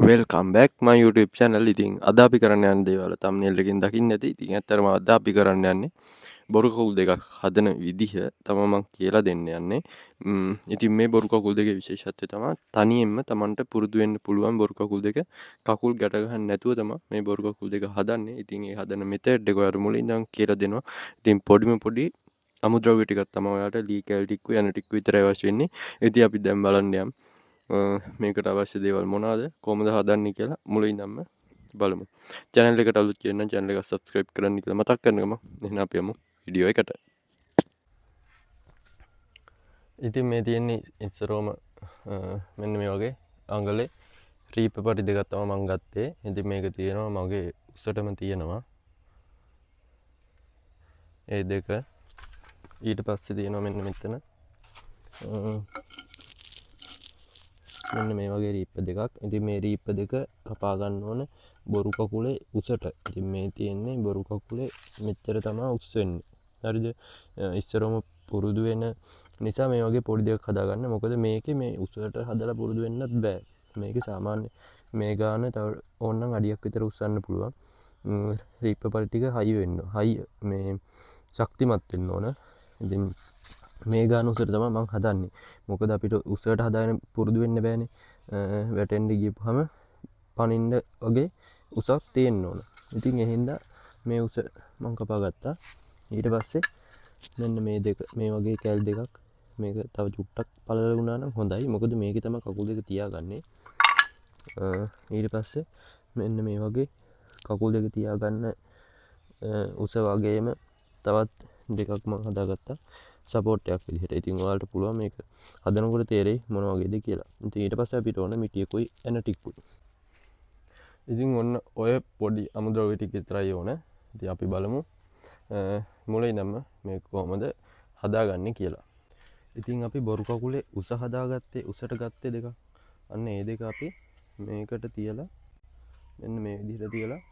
Welcome back මයි YouTube channel. ඉතින් අද අපි කරන්න යන දේවල් thumbnail එකකින් දකින්න ඇති. ඉතින් ඇත්තටම අද අපි කරන්න යන්නේ බොරු කකුල් දෙකක් හදන විදිහ තමයි මම කියලා දෙන්න යන්නේ. ඉතින් මේ බොරු කකුල් දෙකේ විශේෂත්වය තමයි තනියෙන්ම Tamanට පුරුදු වෙන්න පුළුවන් බොරු කකුල් දෙක කකුල් ගැට ගන්න නැතුව තමයි මේ බොරු කකුල් දෙක හදන්නේ. ඉතින් ඒ හදන මෙතඩ් එක ඔයාලට මුලින් ඉඳන් කියලා දෙනවා. ඉතින් පොඩිම පොඩි අමුද්‍රව්‍ය ටිකක් තමයි ඔයාලට ලී කැල් ටික යන ටික විතරයි අවශ්‍ය වෙන්නේ. ඉතින් අපි දැන් බලන්න යමු. මේකට අවශ්‍ය දේවල් මොනවාද කොහොමද හදන්නේ කියලා මුලින්දම බලමු. channel එකට අලුත් කෙනෙක් නම් channel එක subscribe කරන්න කියලා මතක් කරනවා. එහෙනම් අපි යමු වීඩියෝ එකට. ඉතින් මේ තියෙන්නේ ඉස්සරෝම මෙන්න මේ වගේ අඟලේ රීප පරි දෙකක් තමයි මම ගත්තේ. ඉතින් මේක තියෙනවා මගේ උසටම තියෙනවා. ඒ දෙක ඊට පස්සේ තියෙනවා මෙන්න මෙතන මෙන්න මේ වගේ රීප්ප දෙකක්. ඉතින් මේ රීප්ප දෙක කපා ගන්න ඕන බොරු කකුලේ උසට. ඉතින් මේ තියෙන්නේ බොරු කකුලේ මෙච්චර තමයි උස් වෙන්නේ. හරිද? ඉස්සරම පුරුදු වෙන නිසා මේ වගේ පොඩි දෙයක් හදා ගන්න. මොකද මේකේ මේ උසට හදලා පුරුදු වෙන්නත් බෑ. මේකේ සාමාන්‍ය මේ ගාන තව ඕනනම් අඩියක් විතර උස්සන්න පුළුවන්. රීප්ප පරි ටික හයි වෙන්න. හයි මේ ශක්තිමත් වෙන්න ඕන. ඉතින් මේ ගාන උසට තමයි මම හදන්නේ. මොකද අපිට උසට හදාගෙන පුරුදු වෙන්න බෑනේ. වැටෙන්න ගියපුවම පනින්න වගේ උසක් තියෙන්න ඕන. ඉතින් එහෙනම් මේ උස මම කපා ගත්තා. ඊට පස්සේ මෙන්න මේ දෙක මේ වගේ කැල් දෙකක් මේක තව චුට්ටක් පළල වුණා නම් හොඳයි. මොකද මේකේ තමයි කකුල් දෙක තියාගන්නේ. ඊට පස්සේ මෙන්න මේ වගේ කකුල් දෙක තියාගන්න උස වගේම තවත් දෙකක් මම හදාගත්තා. සපෝට් එකක් විදිහට. ඉතින් ඔයාලට පුළුවන් මේක හදනකොට තේරෙයි මොන වගේද කියලා. ඉතින් ඊට පස්සේ අපිට ඕන මිටියකුයි එන ටිකුයි. ඉතින් ඔන්න ඔය පොඩි අමුද්‍රව්‍ය ටික විතරයි ඕන. ඉතින් අපි බලමු මුලින්ම මේක කොහොමද හදාගන්නේ කියලා. ඉතින් අපි බොරු කකුලේ උස හදාගත්තේ උසට ගත්තේ දෙක. අන්න ඒ දෙක අපි මේකට තියලා මෙන්න මේ විදිහට තියලා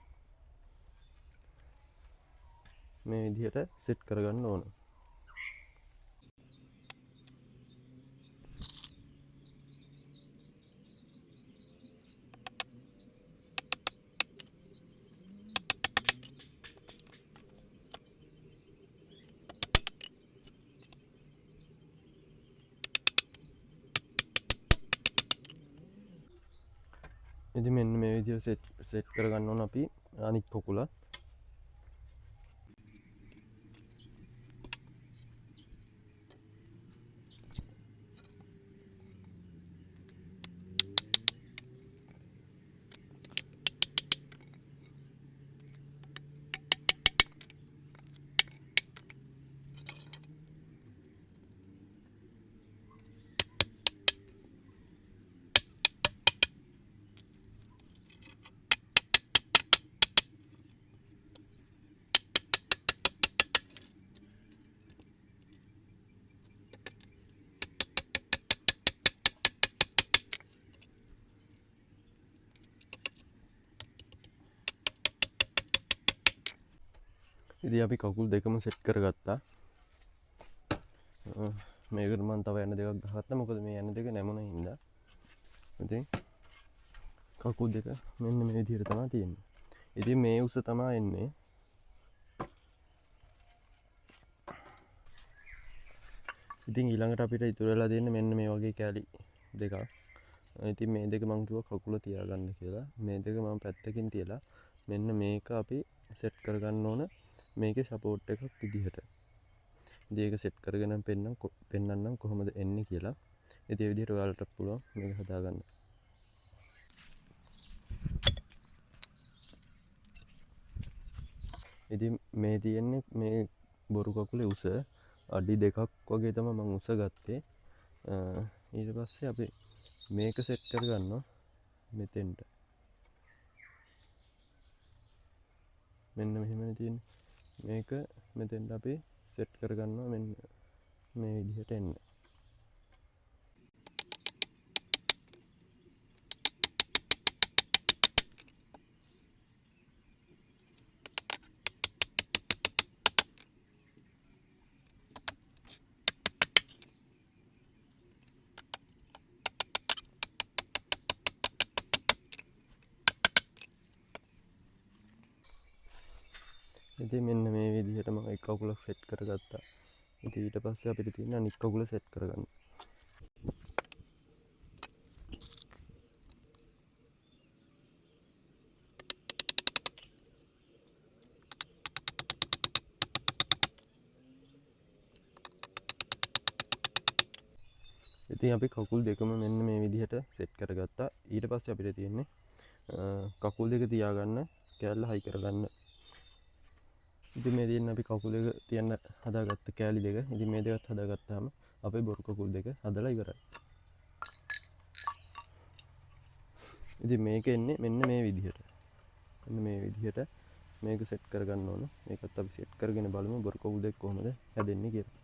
මේ විදිහට සෙට් කරගන්න ඕන. ඉතින් මෙන්න මේ විදිහට සෙට් කරගන්න ඕන අපි අනිත් කකුලත්. ඉතින් අපි කකුල් දෙකම සෙට් කරගත්තා. මේකට මම තව යන දෙකක් ගහගත්තා. මොකද මේ යන දෙක නැමුණ හින්දා. ඉතින් කකුල් දෙක මෙන්න මේ විදිහට තමයි තියෙන්නේ. ඉතින් මේ උස තමයි එන්නේ. ඉතින් ඊළඟට අපිට ඉතුරු වෙලා තියෙන්නේ මෙන්න මේ වගේ කැලි දෙකක්. ඉතින් මේ දෙක මම කිව්වා කකුල තියාගන්න කියලා. මේ දෙක මම පැත්තකින් තියලා මෙන්න මේක අපි සෙට් කරගන්න ඕන මේකේ සපෝට් එකක් විදිහට. ඉතින් ඒක සෙට් කරගෙන පෙන්නන්නම් කොහොමද එන්නේ කියලා. ඉතින් ඒ විදිහට ඔයාලට පුළුවන් මේක හදාගන්න. ඉතින් මේ තියෙන්නේ මේ බොරු කකුලේ උස අඩි දෙකක් වගේ තමයි මම උස ගත්තේ. ඊට පස්සේ අපි මේක සෙට් කරගන්නවා මෙතෙන්ට. මෙන්න මෙහෙමනේ තියෙන්නේ. මේක මෙතෙන්ට අපි සෙට් කරගන්නවා මෙන්න මේ විදිහට එන්න. ඉතින් මෙන්න මේ විදිහට මම එක කකුලක් සෙට් කරගත්තා. ඉතින් ඊට පස්සේ අපිට තියෙන අනිත් කකුල සෙට් කරගන්න. ඉතින් අපි කකුල් දෙකම මෙන්න මේ විදිහට සෙට් කරගත්තා. ඊට පස්සේ අපිට තියෙන්නේ කකුල් දෙක තියාගන්න කෑල්ල හයි කරගන්න. ඉතින් මේ තියෙන අපි කකුල් දෙක තියන්න හදාගත්ත කෑලි දෙක. ඉතින් මේ දෙකත් හදාගත්තාම අපේ බොරු කකුල් දෙක හදලා ඉවරයි. ඉතින් මේක එන්නේ මෙන්න මේ විදිහට. මෙන්න මේ විදිහට මේක සෙට් කරගන්න ඕන. මේකත් අපි සෙට් කරගෙන බලමු බොරු කකුල් දෙක කොහොමද හැදෙන්නේ කියලා.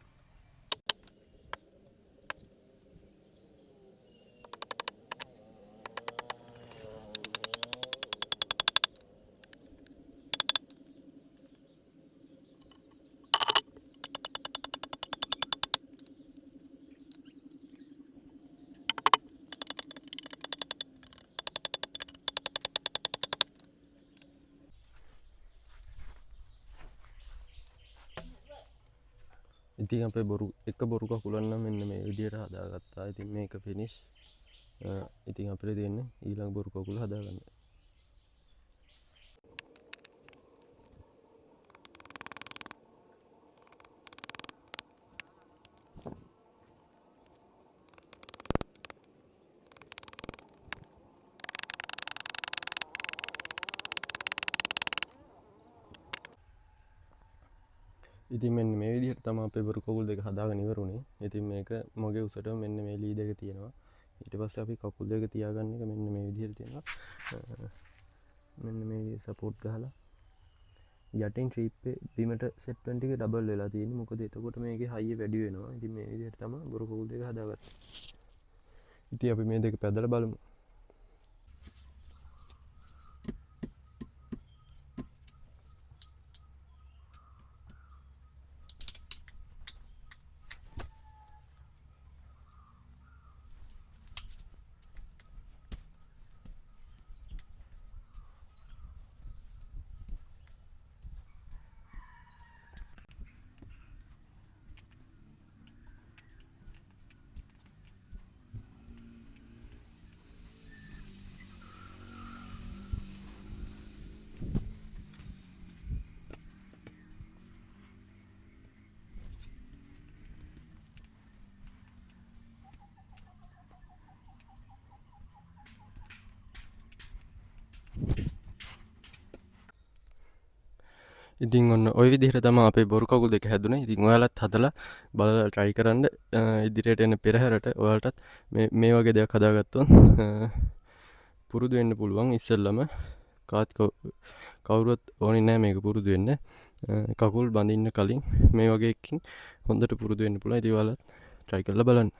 ඉතින් අපේ එක බොරු කකුලක් නම් මෙන්න මේ විදිහට හදාගත්තා. ඉතින් මේක ෆිනිෂ්. ඉතින් අපිට තියෙන්නේ ඊළඟ බොරු කකුල හදාගන්න. ඉතින් මෙන්න මේ විදිහට තමයි අපේ බොරු කකුල් දෙක හදාගෙන ඉවරුනේ. ඉතින් මේක මගේ උසට මෙන්න මේ ලී දෙක තියෙනවා. ඊට පස්සේ අපි කකුල් දෙක තියාගන්න එක මෙන්න මේ විදිහට තියෙනවා. මෙන්න මේ සපෝට් ගහලා යටින් ට්‍රීප්පේ බිමට සෙට් වෙන ටික ඩබල් වෙලා තියෙන්නේ. මොකද එතකොට මේකේ හයිය වැඩි වෙනවා. ඉතින් මේ විදිහට තමයි බොරු කකුල් දෙක හදාගත්තේ. ඉතින් අපි මේ දෙක පැදලා බලමු. ඉතින් ඔන්න ඔය විදිහට තමයි අපේ බොරු කකුල් දෙක හැදුනේ. ඉතින් ඔයාලත් හදලා බලලා try කරන්න. ඉදිරියට එන පෙරහැරට ඔයාලටත් මේ වගේ දෙයක් හදාගත්තොත් පුරුදු වෙන්න පුළුවන්. ඉස්සෙල්ලම කවුරුත් ඕනේ නැහැ මේක පුරුදු වෙන්න. කකුල් බඳින්න කලින් මේ වගේ එකකින් හොඳට පුරුදු වෙන්න පුළුවන්. ඉතින් ඔයාලත් try කරලා බලන්න.